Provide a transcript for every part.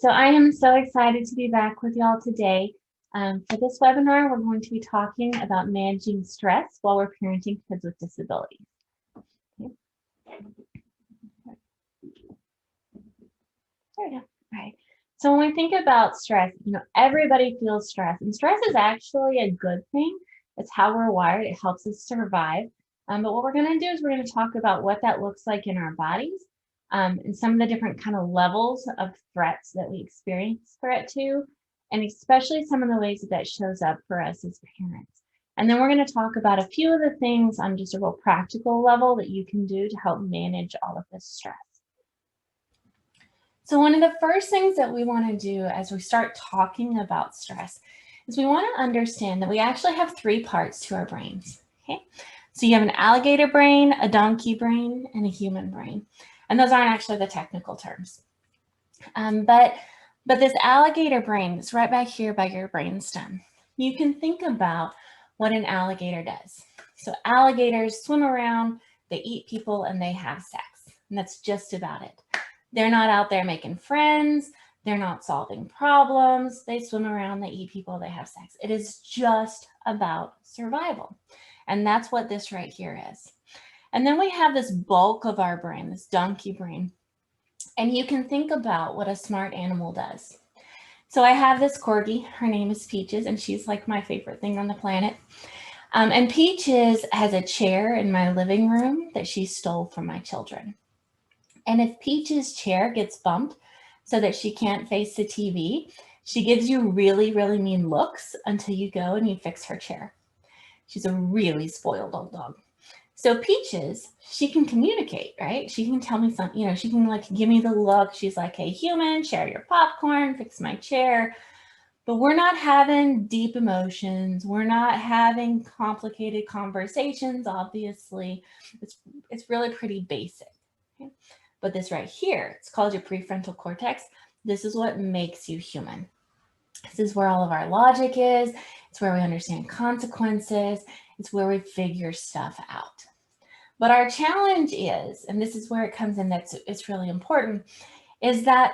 So I am so excited to be back with y'all today. For this webinar, we're going to be talking about managing stress while we're parenting kids with disabilities. Okay. There we go. All right. So when we think about stress, everybody feels stress, and stress is actually a good thing. It's how we're wired. It helps us survive. But what we're going to do is we're going to talk about what that looks like in our bodies, and some of the different kind of levels of threats that we experience threat to, and especially some of the ways that that shows up for us as parents. And then we're going to talk about a few of the things on just a real practical level that you can do to help manage all of this stress. So one of the first things that we want to do as we start talking about stress is we want to understand that we actually have three parts to our brains. Okay, so you have an alligator brain, a donkey brain, and a human brain. And those aren't actually the technical terms. But this alligator brain that's right back here by your brainstem, you can think about what an alligator does. So alligators swim around, they eat people, and they have sex. And that's just about it. They're not out there making friends. They're not solving problems. They swim around, they eat people, they have sex. It is just about survival. And that's what this right here is. And then we have this bulk of our brain, this donkey brain. And you can think about what a smart animal does. So I have this corgi, her name is Peaches, and she's like my favorite thing on the planet. And Peaches has a chair in my living room that she stole from my children. And if Peach's chair gets bumped so that she can't face the TV, she gives you really, really mean looks until you go and you fix her chair. She's a really spoiled old dog. So Peaches, she can communicate, right? She can tell me something, she can like give me the look. She's like, hey, human, share your popcorn, fix my chair. But we're not having deep emotions. We're not having complicated conversations, obviously. It's really pretty basic. Okay? But this right here, it's called your prefrontal cortex. This is what makes you human. This is where all of our logic is. It's where we understand consequences. It's where we figure stuff out. But our challenge is, and this is where it comes in, it's really important, is that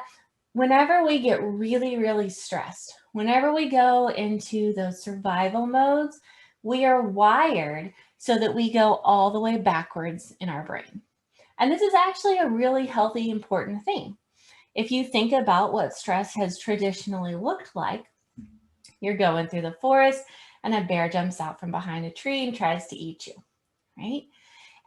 whenever we get really, really stressed, whenever we go into those survival modes, we are wired so that we go all the way backwards in our brain. And this is actually a really healthy, important thing. If you think about what stress has traditionally looked like, you're going through the forest and a bear jumps out from behind a tree and tries to eat you, right?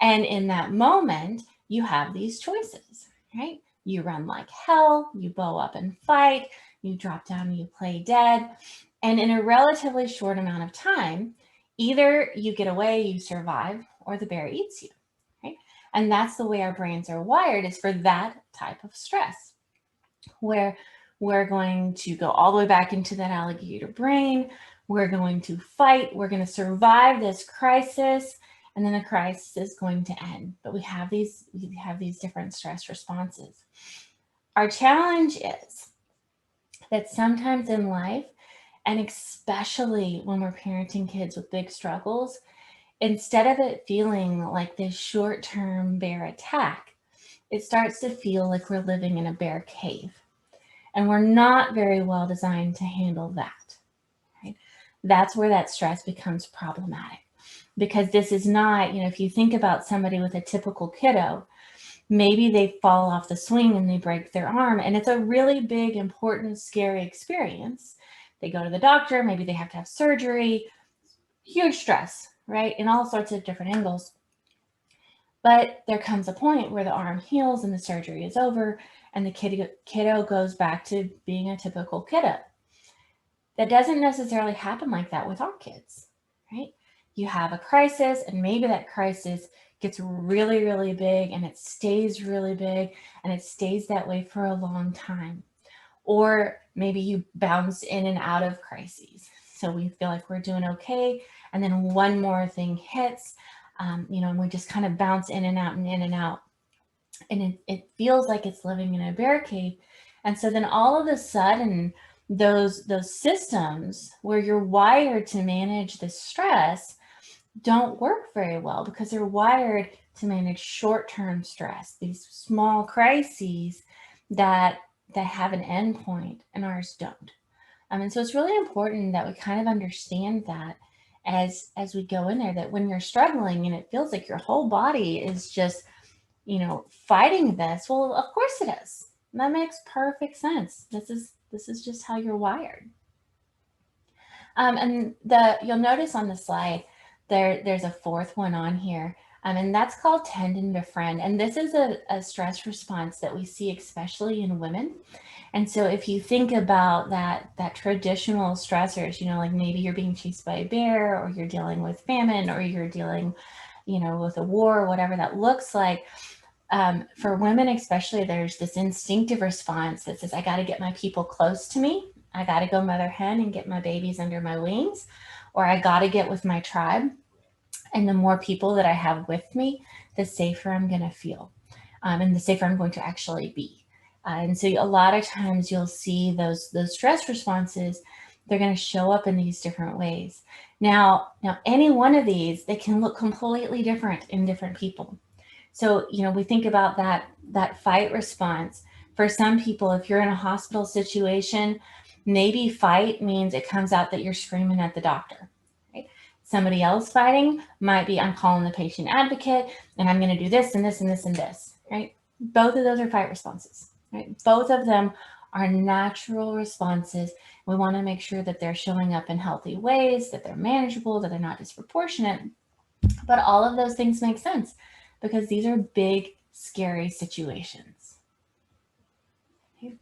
And in that moment, you have these choices, right? You run like hell, you bow up and fight, you drop down and you play dead. And in a relatively short amount of time, either you get away, you survive, or the bear eats you, right? And that's the way our brains are wired, is for that type of stress, where we're going to go all the way back into that alligator brain. We're going to fight. We're going to survive this crisis. And then the crisis is going to end. But we have these different stress responses. Our challenge is that sometimes in life, and especially when we're parenting kids with big struggles, instead of it feeling like this short-term bear attack, it starts to feel like we're living in a bear cave. And we're not very well designed to handle that, right? That's where that stress becomes problematic. Because this is not, if you think about somebody with a typical kiddo, maybe they fall off the swing and they break their arm, and it's a really big, important, scary experience. They go to the doctor, maybe they have to have surgery, huge stress, right? In all sorts of different angles. But there comes a point where the arm heals and the surgery is over and the kiddo goes back to being a typical kiddo. That doesn't necessarily happen like that with our kids, right? You have a crisis, and maybe that crisis gets really, really big, and it stays really big, and it stays that way for a long time. Or maybe you bounce in and out of crises. So we feel like we're doing okay, and then one more thing hits, and we just kind of bounce in and out and in and out. And it feels like it's living in a bear cave. And so then all of a sudden, those systems where you're wired to manage the stress don't work very well, because they're wired to manage short-term stress, these small crises that that have an endpoint and ours don't. And so it's really important that we kind of understand that as we go in there, that when you're struggling and it feels like your whole body is just, fighting this, well, of course it is. That makes perfect sense. This is just how you're wired. And you'll notice on the slide there's a fourth one on here, and that's called tend and befriend. And this is a stress response that we see especially in women. And so if you think about that traditional stressors, like maybe you're being chased by a bear, or you're dealing with famine, or you're dealing, with a war, whatever that looks like. For women especially, there's this instinctive response that says, I got to get my people close to me. I got to go mother hen and get my babies under my wings, or I got to get with my tribe. And the more people that I have with me, the safer I'm going to feel, and the safer I'm going to actually be. And so a lot of times you'll see those stress responses, they're going to show up in these different ways. Now, any one of these, they can look completely different in different people. So, we think about that fight response. For some people, if you're in a hospital situation, maybe fight means it comes out that you're screaming at the doctor. Right? Somebody else fighting might be, I'm calling the patient advocate and I'm going to do this and this and this and this. Right? Both of those are fight responses. Right? Both of them are natural responses. We want to make sure that they're showing up in healthy ways, that they're manageable, that they're not disproportionate. But all of those things make sense, because these are big, scary situations. Okay.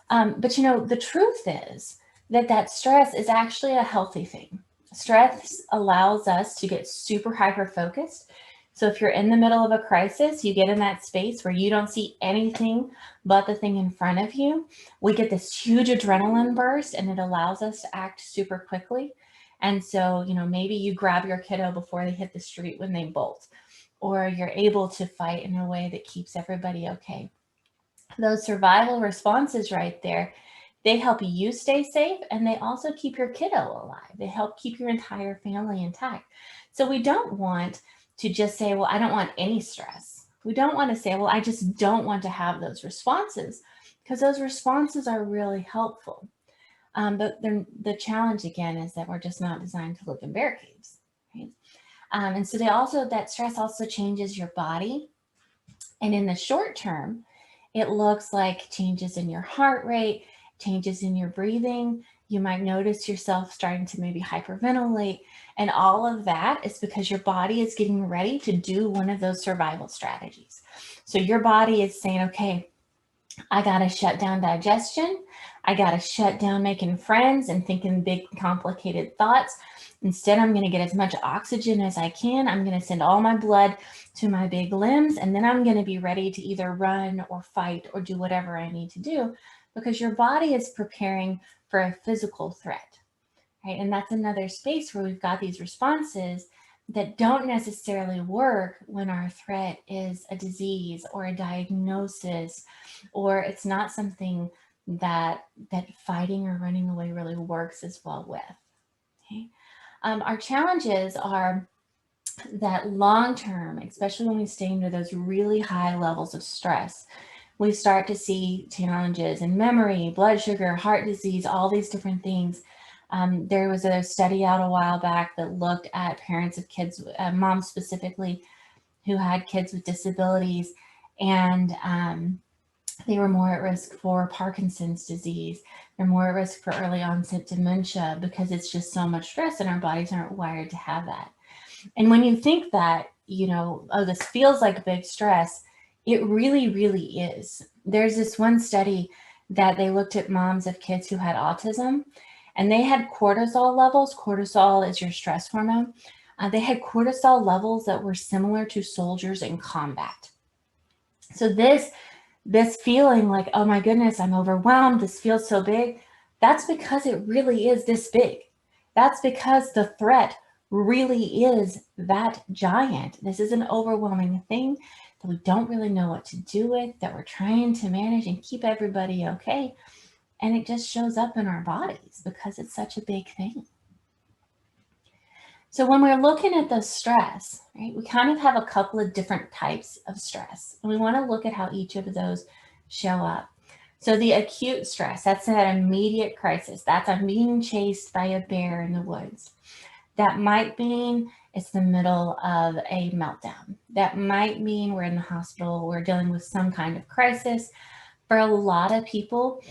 But the truth is that stress is actually a healthy thing. Stress allows us to get super hyper focused. So if you're in the middle of a crisis, you get in that space where you don't see anything but the thing in front of you. We get this huge adrenaline burst, and it allows us to act super quickly. And so, maybe you grab your kiddo before they hit the street when they bolt, or you're able to fight in a way that keeps everybody okay. Those survival responses right there, they help you stay safe, and they also keep your kiddo alive. They help keep your entire family intact. So we don't want to just say, well, I don't want any stress. We don't want to say, well, I just don't want to have those responses, because those responses are really helpful. But the challenge again is that we're just not designed to live in bear caves, right? And so that stress also changes your body. And in the short term, it looks like changes in your heart rate, changes in your breathing. You might notice yourself starting to maybe hyperventilate. And all of that is because your body is getting ready to do one of those survival strategies. So your body is saying, okay, I got to shut down digestion. I got to shut down making friends and thinking big, complicated thoughts. Instead, I'm going to get as much oxygen as I can. I'm going to send all my blood to my big limbs, and then I'm going to be ready to either run or fight or do whatever I need to do, because your body is preparing for a physical threat, right? And that's another space where we've got these responses that don't necessarily work when our threat is a disease or a diagnosis, or it's not something that fighting or running away really works as well with. Okay. Our challenges are that long term, especially when we stay under those really high levels of stress, we start to see challenges in memory, blood sugar, heart disease, all these different things. There was a study out a while back that looked at parents of kids, moms specifically, who had kids with disabilities, and they were more at risk for Parkinson's disease. They're more at risk for early onset dementia, because it's just so much stress and our bodies aren't wired to have that. And when you think that, oh, this feels like big stress, it really, really is. There's this one study that they looked at moms of kids who had autism, and they had cortisol levels. Cortisol is your stress hormone. They had cortisol levels that were similar to soldiers in combat. So this feeling like, oh my goodness, I'm overwhelmed, this feels so big, that's because it really is this big. That's because the threat really is that giant. This is an overwhelming thing that we don't really know what to do with, that we're trying to manage and keep everybody okay. And it just shows up in our bodies because it's such a big thing. So when we're looking at the stress, right, we kind of have a couple of different types of stress, and we want to look at how each of those show up. So the acute stress, that's that immediate crisis. That's I'm being chased by a bear in the woods. That might mean it's the middle of a meltdown. That might mean we're in the hospital, we're dealing with some kind of crisis. For a lot of people,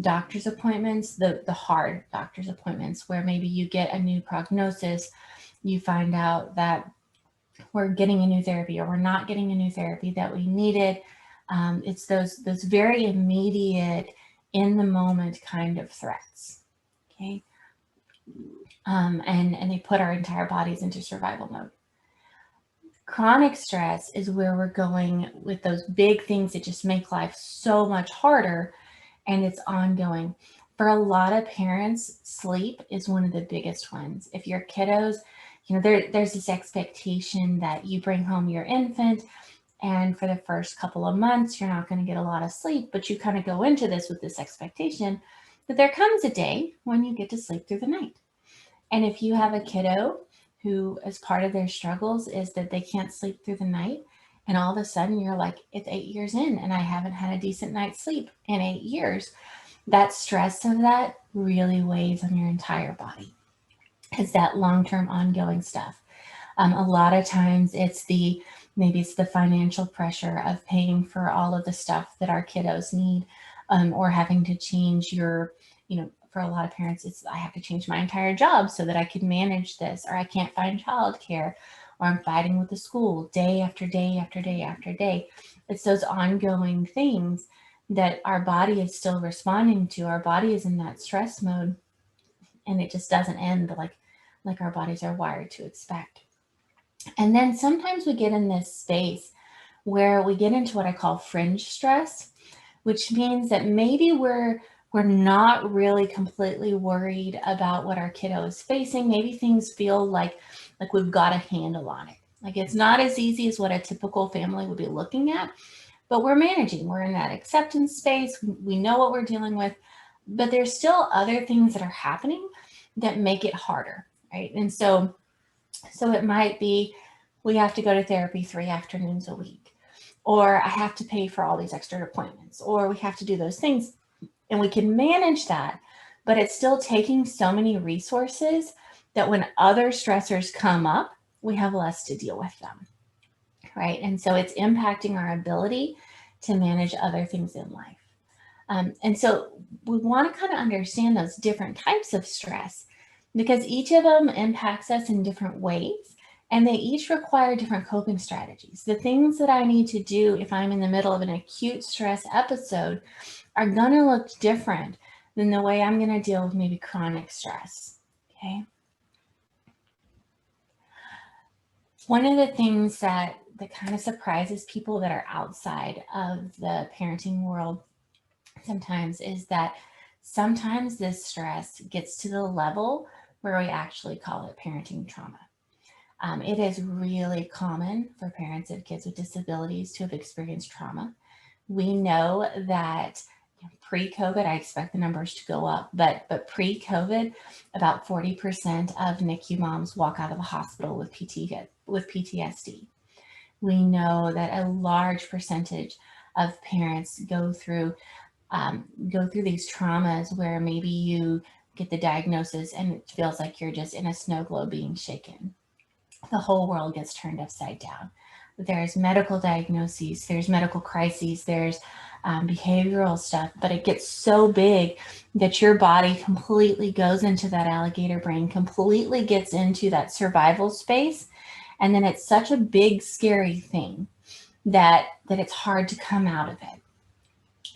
doctor's appointments, the hard doctor's appointments, where maybe you get a new prognosis, you find out that we're getting a new therapy or we're not getting a new therapy that we needed. It's those very immediate, in the moment kind of threats. Okay, and they put our entire bodies into survival mode. Chronic stress is where we're going with those big things that just make life so much harder, and it's ongoing. For a lot of parents, sleep is one of the biggest ones. If your kiddos, there's this expectation that you bring home your infant, and for the first couple of months, you're not going to get a lot of sleep, but you kind of go into this with this expectation that there comes a day when you get to sleep through the night. And if you have a kiddo who, as part of their struggles, is that they can't sleep through the night, and all of a sudden you're like, it's 8 years in and I haven't had a decent night's sleep in 8 years, that stress of that really weighs on your entire body. It's that long-term ongoing stuff. A lot of times maybe it's the financial pressure of paying for all of the stuff that our kiddos need, or having to change for a lot of parents, it's I have to change my entire job so that I can manage this, or I can't find childcare, or I'm fighting with the school day after day after day after day. It's those ongoing things that our body is still responding to. Our body is in that stress mode, and it just doesn't end like our bodies are wired to expect. And then sometimes we get in this space where we get into what I call fringe stress, which means that maybe we're not really completely worried about what our kiddo is facing. Maybe things feel like we've got a handle on it. Like it's not as easy as what a typical family would be looking at, but we're managing. We're in that acceptance space. We know what we're dealing with, but there's still other things that are happening that make it harder, right? And so it might be we have to go to therapy 3 afternoons a week, or I have to pay for all these extra appointments, or we have to do those things. And we can manage that, but it's still taking so many resources that when other stressors come up, we have less to deal with them, right? And so it's impacting our ability to manage other things in life. And so we want to kind of understand those different types of stress because each of them impacts us in different ways, and they each require different coping strategies. The things that I need to do if I'm in the middle of an acute stress episode are going to look different than the way I'm going to deal with maybe chronic stress. Okay. One of the things that kind of surprises people that are outside of the parenting world sometimes is that sometimes this stress gets to the level where we actually call it parenting trauma. It is really common for parents of kids with disabilities to have experienced trauma. We know that pre-COVID, I expect the numbers to go up, but pre-COVID, about 40% of NICU moms walk out of the hospital with PTSD. We know that a large percentage of parents go through these traumas where maybe you get the diagnosis and it feels like you're just in a snow globe being shaken. The whole world gets turned upside down. There's medical diagnoses, there's medical crises, there's behavioral stuff, but it gets so big that your body completely goes into that alligator brain, completely gets into that survival space. And then it's such a big, scary thing that it's hard to come out of it.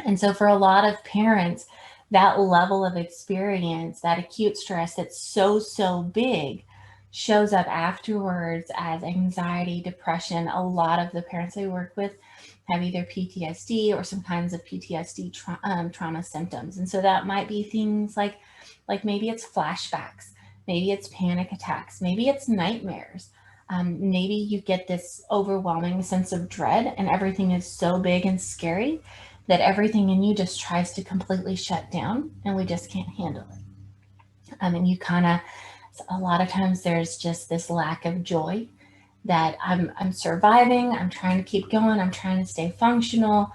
And so for a lot of parents, that level of experience, that acute stress that's so big, shows up afterwards as anxiety, depression. A lot of the parents I work with have either PTSD or some kinds of PTSD trauma symptoms. And so that might be things like maybe it's flashbacks, maybe it's panic attacks, maybe it's nightmares. Maybe you get this overwhelming sense of dread and everything is so big and scary that everything in you just tries to completely shut down and we just can't handle it. And you kind of, a lot of times there's just this lack of joy that I'm surviving, I'm trying to keep going, I'm trying to stay functional,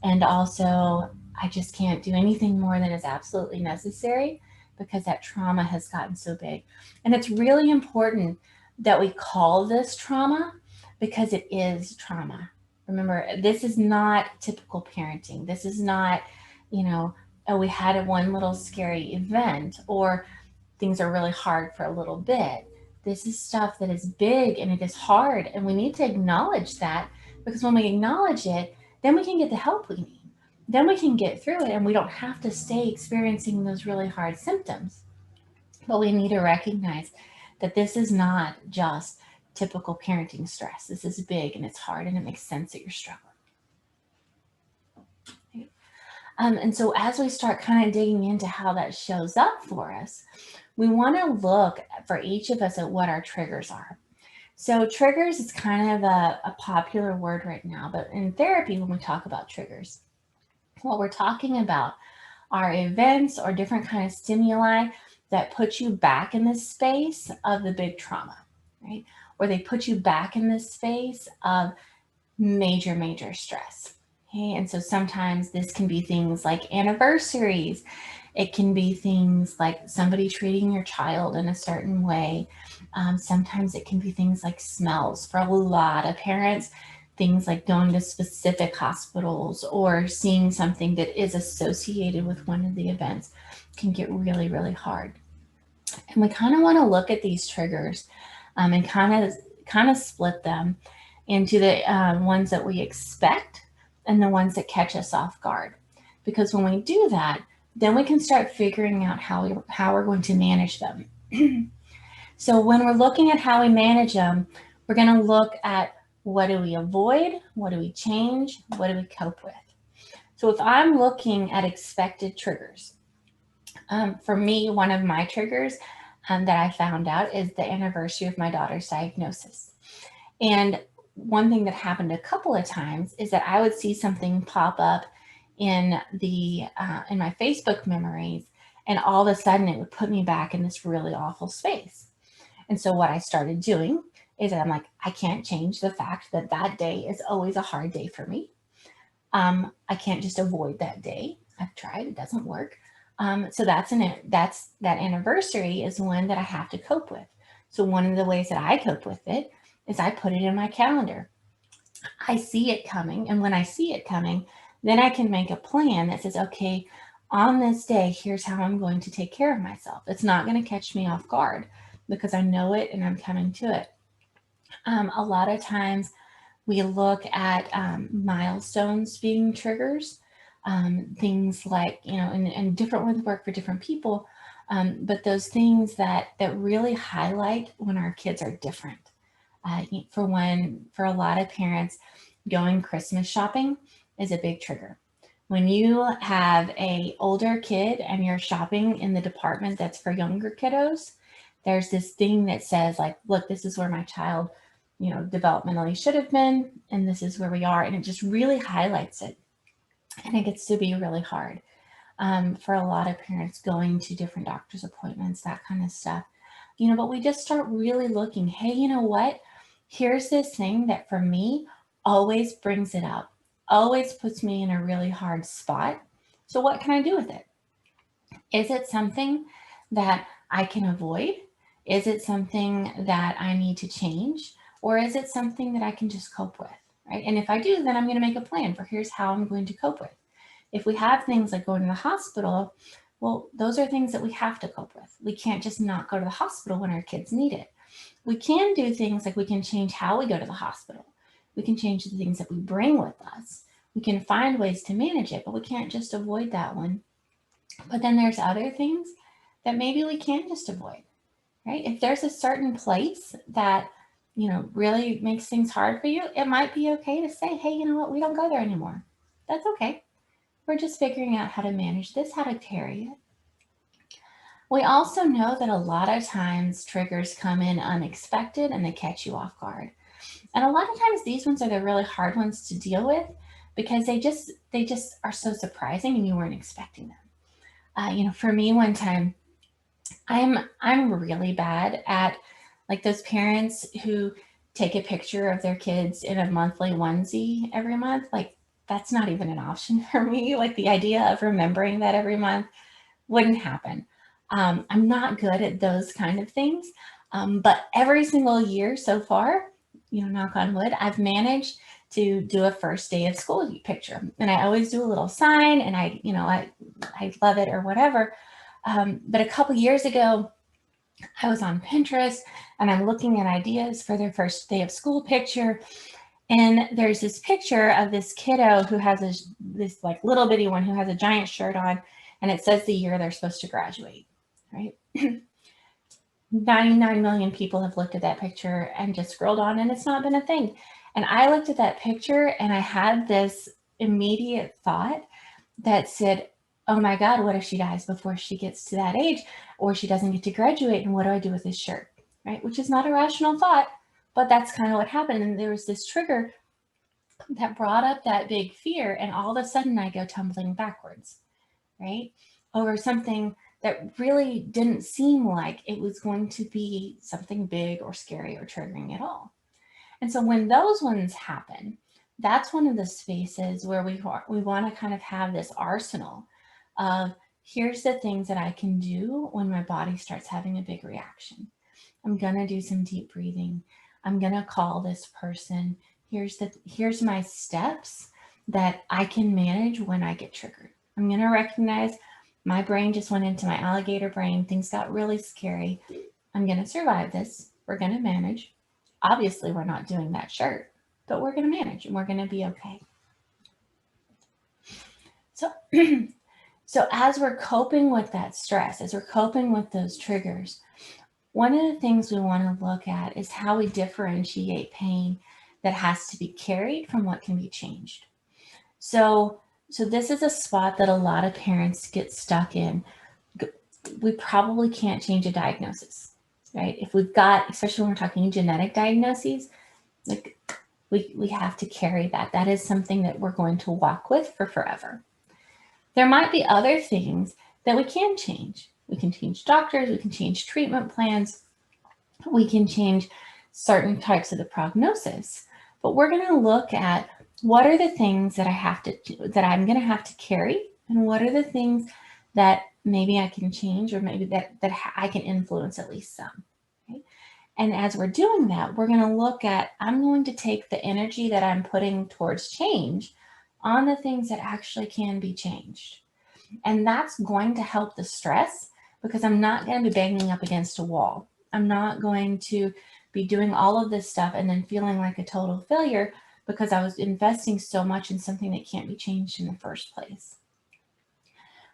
and also I just can't do anything more than is absolutely necessary because that trauma has gotten so big. And it's really important that we call this trauma because it is trauma. Remember, this is not typical parenting. This is not, you know, oh, we had a one little scary event or things are really hard for a little bit. This is stuff that is big and it is hard. And we need to acknowledge that because when we acknowledge it, then we can get the help we need. Then we can get through it and we don't have to stay experiencing those really hard symptoms. But we need to recognize that this is not just typical parenting stress. This is big and it's hard and it makes sense that you're struggling. And so as we start kind of digging into how that shows up for us, we want to look for each of us at what our triggers are. So triggers is kind of a popular word right now, but in therapy, when we talk about triggers, what we're talking about are events or different kind of stimuli that put you back in this space of the big trauma, right? Or they put you back in this space of major, major stress. Okay, and so sometimes this can be things like anniversaries. It can be things like somebody treating your child in a certain way. Sometimes it can be things like smells. For a lot of parents, things like going to specific hospitals or seeing something that is associated with one of the events can get really, really hard. And we kind of want to look at these triggers and kind of split them into the ones that we expect and the ones that catch us off guard. Because when we do that, then we can start figuring out how we're going to manage them. So when we're looking at how we manage them, we're going to look at what do we avoid, what do we change, what do we cope with. So if I'm looking at expected triggers, for me, one of my triggers that I found out is the anniversary of my daughter's diagnosis. And one thing that happened a couple of times is that I would see something pop up in my Facebook memories, and all of a sudden it would put me back in this really awful space. And so what I started doing is that I'm like, I can't change the fact that that day is always a hard day for me. I can't just avoid that day. I've tried, it doesn't work. So that anniversary is one that I have to cope with. So one of the ways that I cope with it is I put it in my calendar. I see it coming, and when I see it coming, then I can make a plan that says, okay, on this day, here's how I'm going to take care of myself. It's not going to catch me off guard because I know it and I'm coming to it. A lot of times we look at milestones being triggers, things like, and different ones work for different people, but those things that really highlight when our kids are different. For a lot of parents, going Christmas shopping is a big trigger. When you have a older kid and you're shopping in the department that's for younger kiddos, there's this thing that says like, look, this is where my child, developmentally should have been, and this is where we are. And it just really highlights it. And it gets to be really hard for a lot of parents going to different doctor's appointments, that kind of stuff. But we just start really looking, hey, you know what? Here's this thing that for me always brings it up, always puts me in a really hard spot. So what can I do with it? Is it something that I can avoid? Is it something that I need to change? Or is it something that I can just cope with, right? And if I do, then I'm going to make a plan for here's how I'm going to cope with. If we have things like going to the hospital, well, those are things that we have to cope with. We can't just not go to the hospital when our kids need it. We can do things like we can change how we go to the hospital. We can change the things that we bring with us. We can find ways to manage it, but we can't just avoid that one. But then there's other things that maybe we can just avoid, right? If there's a certain place that, really makes things hard for you, it might be okay to say, hey, you know what, we don't go there anymore. That's okay. We're just figuring out how to manage this, how to carry it. We also know that a lot of times triggers come in unexpected and they catch you off guard. And a lot of times these ones are the really hard ones to deal with because they just are so surprising and you weren't expecting them. For me one time, I'm really bad at like those parents who take a picture of their kids in a monthly onesie every month. Like that's not even an option for me. Like the idea of remembering that every month wouldn't happen. I'm not good at those kind of things. But every single year so far, knock on wood, I've managed to do a first day of school picture. And I always do a little sign and I love it or whatever. But a couple years ago, I was on Pinterest and I'm looking at ideas for their first day of school picture. And there's this picture of this kiddo who has this like little bitty one who has a giant shirt on, and it says the year they're supposed to graduate, right? 99 million people have looked at that picture and just scrolled on, and it's not been a thing. And I looked at that picture and I had this immediate thought that said, oh my God, what if she dies before she gets to that age, or she doesn't get to graduate? And what do I do with this shirt, right? Which is not a rational thought, but that's kind of what happened. And there was this trigger that brought up that big fear. And all of a sudden I go tumbling backwards, right? Over something that really didn't seem like it was going to be something big or scary or triggering at all. And so when those ones happen, that's one of the spaces where we want to kind of have this arsenal of here's the things that I can do when my body starts having a big reaction. I'm going to do some deep breathing. I'm going to call this person. Here's my steps that I can manage when I get triggered. I'm going to recognize my brain just went into my alligator brain. Things got really scary. I'm going to survive this. We're going to manage. Obviously, we're not doing that shirt, but we're going to manage and we're going to be okay. So, so as we're coping with that stress, as we're coping with those triggers, one of the things we want to look at is how we differentiate pain that has to be carried from what can be changed. So this is a spot that a lot of parents get stuck in. We probably can't change a diagnosis, right? If we've got, especially when we're talking genetic diagnoses, like we have to carry that. That is something that we're going to walk with for forever. There might be other things that we can change. We can change doctors, we can change treatment plans, we can change certain types of the prognosis, but we're going to look at what are the things that I'm going to have to carry, and what are the things that maybe I can change, or maybe that I can influence at least some. Okay? And as we're doing that, we're going to look at, I'm going to take the energy that I'm putting towards change on the things that actually can be changed. And that's going to help the stress, because I'm not going to be banging up against a wall. I'm not going to be doing all of this stuff and then feeling like a total failure because I was investing so much in something that can't be changed in the first place.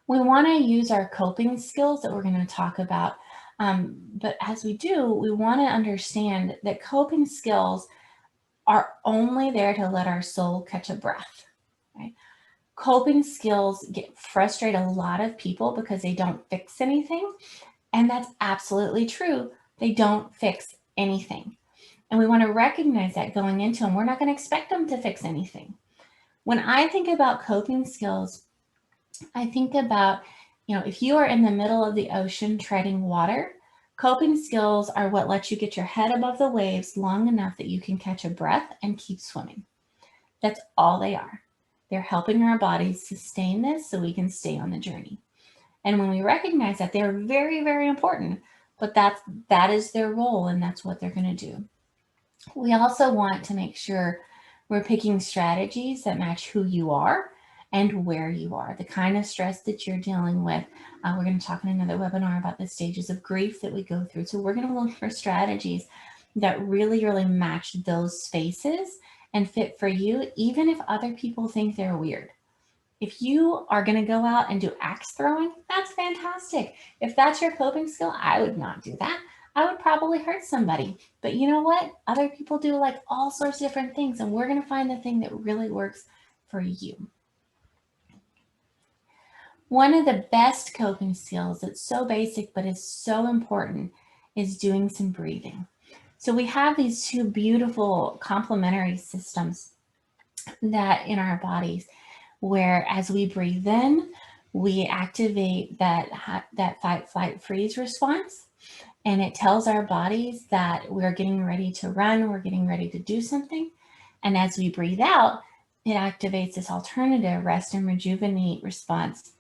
We want to use our coping skills that we're going to talk about. But as we do, we want to understand that coping skills are only there to let our soul catch a breath, right? Coping skills frustrate a lot of people because they don't fix anything. And that's absolutely true. They don't fix anything. And we want to recognize that going into them. We're not going to expect them to fix anything. When I think about coping skills, I think about, if you are in the middle of the ocean treading water, coping skills are what lets you get your head above the waves long enough that you can catch a breath and keep swimming. That's all they are. They're helping our bodies sustain this so we can stay on the journey. And when we recognize that, they're very, very important, but that is their role, and that's what they're going to do. We also want to make sure we're picking strategies that match who you are and where you are, the kind of stress that you're dealing with. We're going to talk in another webinar about the stages of grief that we go through. So we're going to look for strategies that really, really match those spaces and fit for you, even if other people think they're weird. If you are going to go out and do axe throwing, that's fantastic. If that's your coping skill, I would not do that. I would probably hurt somebody. But you know what? Other people do like all sorts of different things, and we're going to find the thing that really works for you. One of the best coping skills that's so basic but is so important is doing some breathing. So we have these two beautiful complementary systems that in our bodies, where as we breathe in, we activate that fight, flight, freeze response. And it tells our bodies that we're getting ready to run, we're getting ready to do something. And as we breathe out, it activates this alternative rest and rejuvenate response.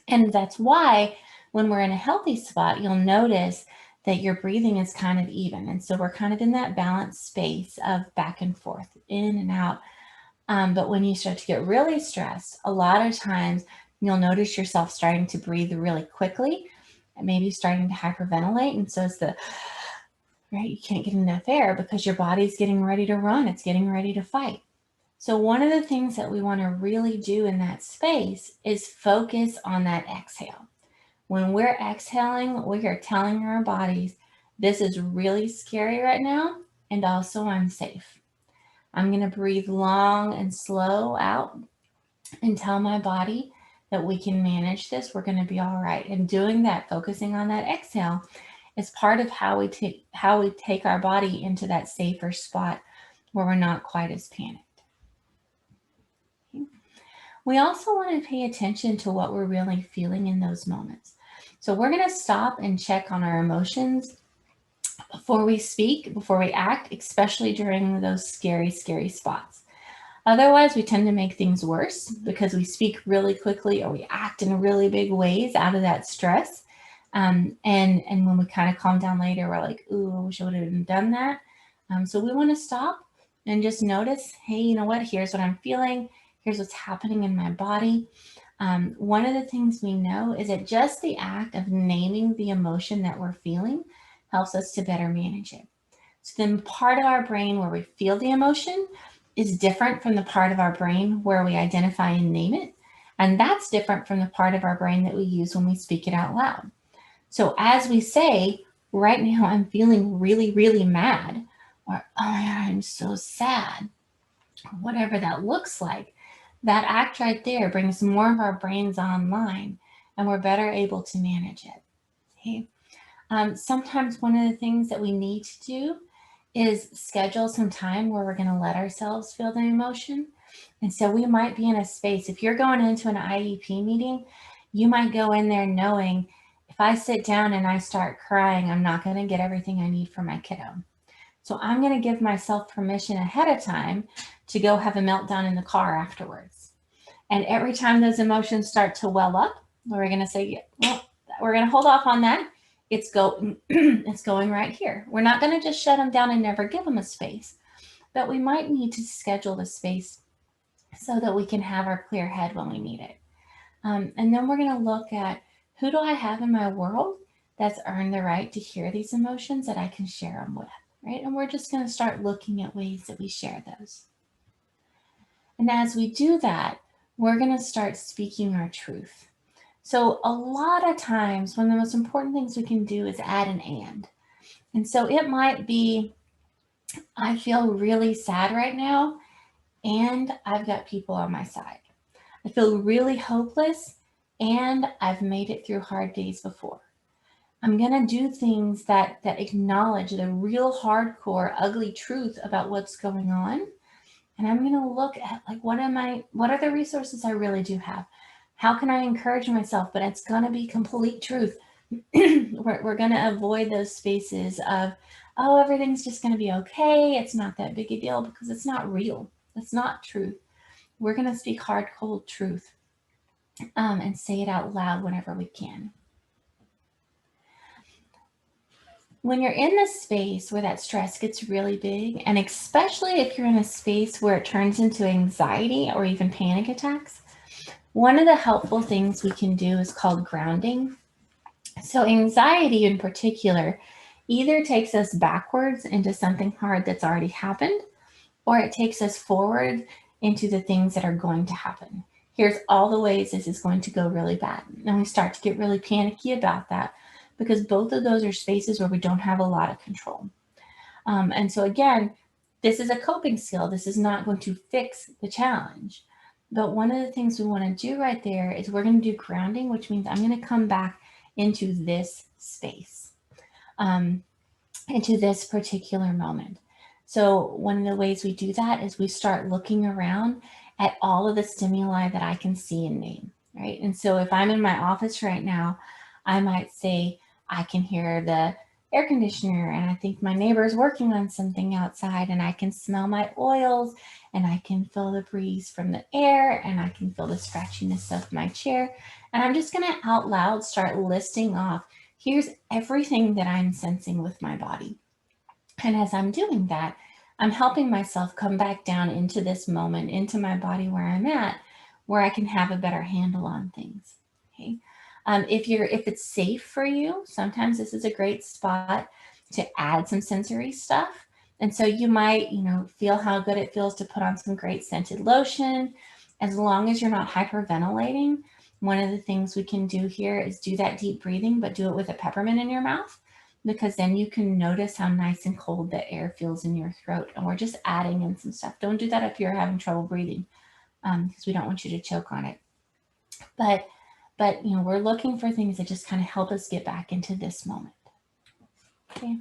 And that's why when we're in a healthy spot, you'll notice that your breathing is kind of even. And so we're kind of in that balanced space of back and forth, in and out. But when you start to get really stressed, a lot of times you'll notice yourself starting to breathe really quickly and maybe starting to hyperventilate. And so it's right, you can't get enough air because your body's getting ready to run. It's getting ready to fight. So one of the things that we want to really do in that space is focus on that exhale. When we're exhaling, we are telling our bodies, this is really scary right now, and also I'm safe. I'm going to breathe long and slow out and tell my body that we can manage this. We're going to be all right. And doing that, focusing on that exhale, is part of how we take our body into that safer spot where we're not quite as panicked. Okay. We also want to pay attention to what we're really feeling in those moments. So we're going to stop and check on our emotions before we speak, before we act, especially during those scary, scary spots. Otherwise, we tend to make things worse because we speak really quickly or we act in really big ways out of that stress. And when we kind of calm down later, we're like, ooh, I wish I would have done that. So we want to stop and just notice, hey, you know what? Here's what I'm feeling. Here's what's happening in my body. One of the things we know is that just the act of naming the emotion that we're feeling helps us to better manage it. So then part of our brain where we feel the emotion is different from the part of our brain where we identify and name it. And that's different from the part of our brain that we use when we speak it out loud. So as we say, right now I'm feeling really, really mad, or oh my God, I'm so sad, or whatever that looks like, that act right there brings more of our brains online and we're better able to manage it. Okay. Sometimes one of the things that we need to do is schedule some time where we're going to let ourselves feel the emotion. And so we might be in a space, if you're going into an IEP meeting, you might go in there knowing if I sit down and I start crying, I'm not going to get everything I need for my kiddo. So I'm going to give myself permission ahead of time to go have a meltdown in the car afterwards. And every time those emotions start to well up, we're going to say, well, we're going to hold off on that. It's going right here. We're not going to just shut them down and never give them a space, but we might need to schedule the space so that we can have our clear head when we need it. And then we're going to look at who do I have in my world that's earned the right to hear these emotions that I can share them with, right? And we're just going to start looking at ways that we share those. And as we do that, we're going to start speaking our truth. So a lot of times, one of the most important things we can do is add an and. And so it might be, I feel really sad right now, and I've got people on my side. I feel really hopeless, and I've made it through hard days before. I'm going to do things that acknowledge the real hardcore, ugly truth about what's going on. And I'm going to look at like, what are the resources I really do have? How can I encourage myself? But it's going to be complete truth. We're going to avoid those spaces of, oh, everything's just going to be okay. It's not that big a deal, because it's not real. It's not truth. We're going to speak hard, cold truth and say it out loud whenever we can. When you're in the space where that stress gets really big, and especially if you're in a space where it turns into anxiety or even panic attacks, one of the helpful things we can do is called grounding. So anxiety in particular either takes us backwards into something hard that's already happened, or it takes us forward into the things that are going to happen. Here's all the ways this is going to go really bad. And we start to get really panicky about that, because both of those are spaces where we don't have a lot of control. And so again, this is a coping skill. This is not going to fix the challenge. But one of the things we want to do right there is we're going to do grounding, which means I'm going to come back into this space, into this particular moment. So one of the ways we do that is we start looking around at all of the stimuli that I can see and name, right? And so if I'm in my office right now, I might say, I can hear the air conditioner and I think my neighbor's working on something outside and I can smell my oils and I can feel the breeze from the air and I can feel the scratchiness of my chair. And I'm just going to out loud start listing off, here's everything that I'm sensing with my body. And as I'm doing that, I'm helping myself come back down into this moment, into my body where I'm at, where I can have a better handle on things. Okay. If it's safe for you, sometimes this is a great spot to add some sensory stuff. And so you might, feel how good it feels to put on some great scented lotion. As long as you're not hyperventilating, one of the things we can do here is do that deep breathing, but do it with a peppermint in your mouth, because then you can notice how nice and cold the air feels in your throat. And we're just adding in some stuff. Don't do that if you're having trouble breathing, because we don't want you to choke on it. But we're looking for things that just kind of help us get back into this moment. Okay.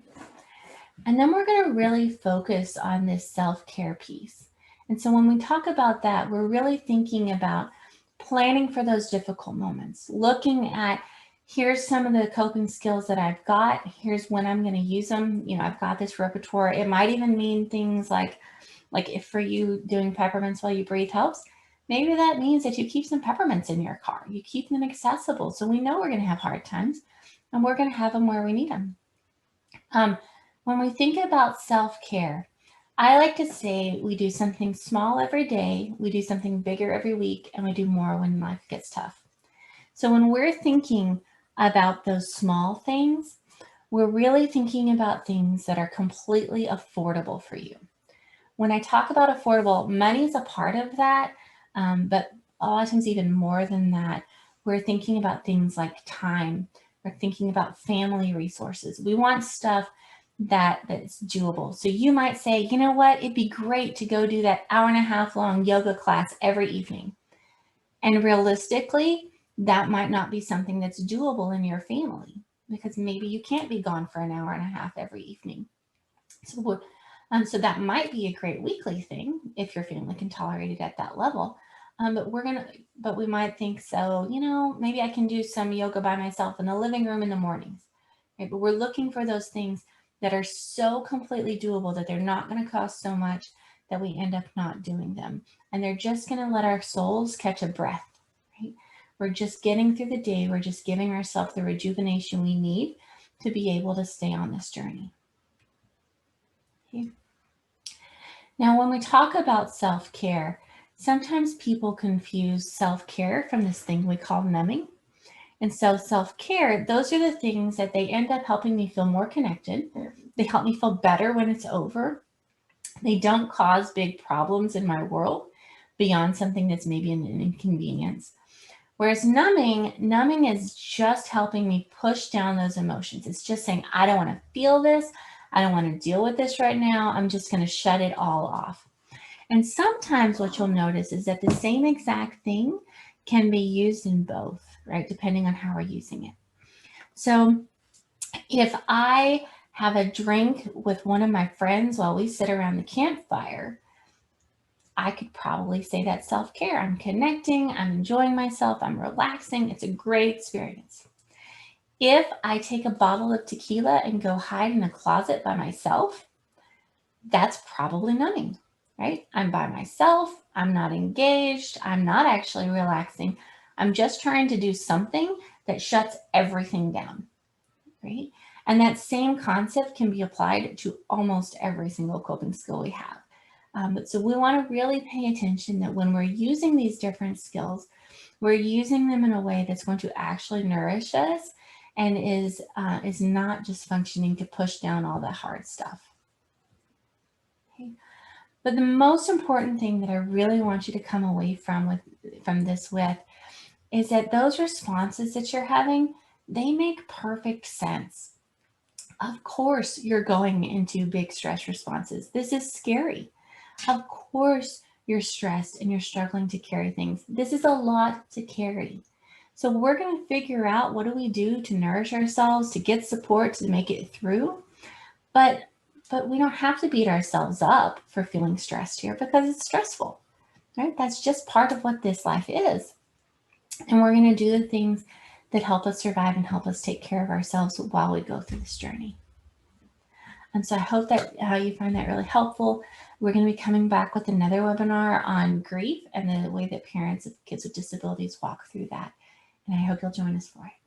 And then we're going to really focus on this self-care piece. And so when we talk about that, we're really thinking about planning for those difficult moments, looking at, here's some of the coping skills that I've got. Here's when I'm going to use them. I've got this repertoire. It might even mean things like if for you doing peppermints while you breathe helps, maybe that means that you keep some peppermints in your car. You keep them accessible. So we know we're going to have hard times and we're going to have them where we need them. When we think about self-care, I like to say we do something small every day, we do something bigger every week, and we do more when life gets tough. So when we're thinking about those small things, we're really thinking about things that are completely affordable for you. When I talk about affordable, money is a part of that, but a lot of times even more than that, we're thinking about things like time. We're thinking about family resources. We want stuff that's doable. So you might say, you know what, it'd be great to go do that 1.5 hour long yoga class every evening. And realistically, that might not be something that's doable in your family, because maybe you can't be gone for 1.5 hours every evening. So that might be a great weekly thing if your family can tolerate it at that level. But we might think, so, maybe I can do some yoga by myself in the living room in the mornings. Right? But we're looking for those things that are so completely doable that they're not going to cost so much that we end up not doing them. And they're just going to let our souls catch a breath. Right? We're just getting through the day. We're just giving ourselves the rejuvenation we need to be able to stay on this journey. Okay. Now, when we talk about self-care, sometimes people confuse self-care from this thing we call numbing. And so self-care, those are the things that they end up helping me feel more connected. They help me feel better when it's over. They don't cause big problems in my world beyond something that's maybe an inconvenience. Whereas numbing is just helping me push down those emotions. It's just saying, I don't want to feel this. I don't want to deal with this right now. I'm just going to shut it all off. And sometimes what you'll notice is that the same exact thing can be used in both, right? Depending on how we're using it. So if I have a drink with one of my friends while we sit around the campfire, I could probably say that's self-care. I'm connecting, I'm enjoying myself, I'm relaxing. It's a great experience. If I take a bottle of tequila and go hide in a closet by myself, that's probably numbing, right? I'm by myself, I'm not engaged, I'm not actually relaxing. I'm just trying to do something that shuts everything down, right? And that same concept can be applied to almost every single coping skill we have. So we want to really pay attention that when we're using these different skills, we're using them in a way that's going to actually nourish us and is not just functioning to push down all the hard stuff. Okay. But the most important thing that I really want you to come away from this with is that those responses that you're having, they make perfect sense. Of course, you're going into big stress responses. This is scary. Of course, you're stressed and you're struggling to carry things. This is a lot to carry. So we're going to figure out, what do we do to nourish ourselves, to get support, to make it through. But we don't have to beat ourselves up for feeling stressed here, because it's stressful, right? That's just part of what this life is. And we're going to do the things that help us survive and help us take care of ourselves while we go through this journey. And so I hope that you find that really helpful. We're going to be coming back with another webinar on grief and the way that parents of kids with disabilities walk through that. And I hope you'll join us for it.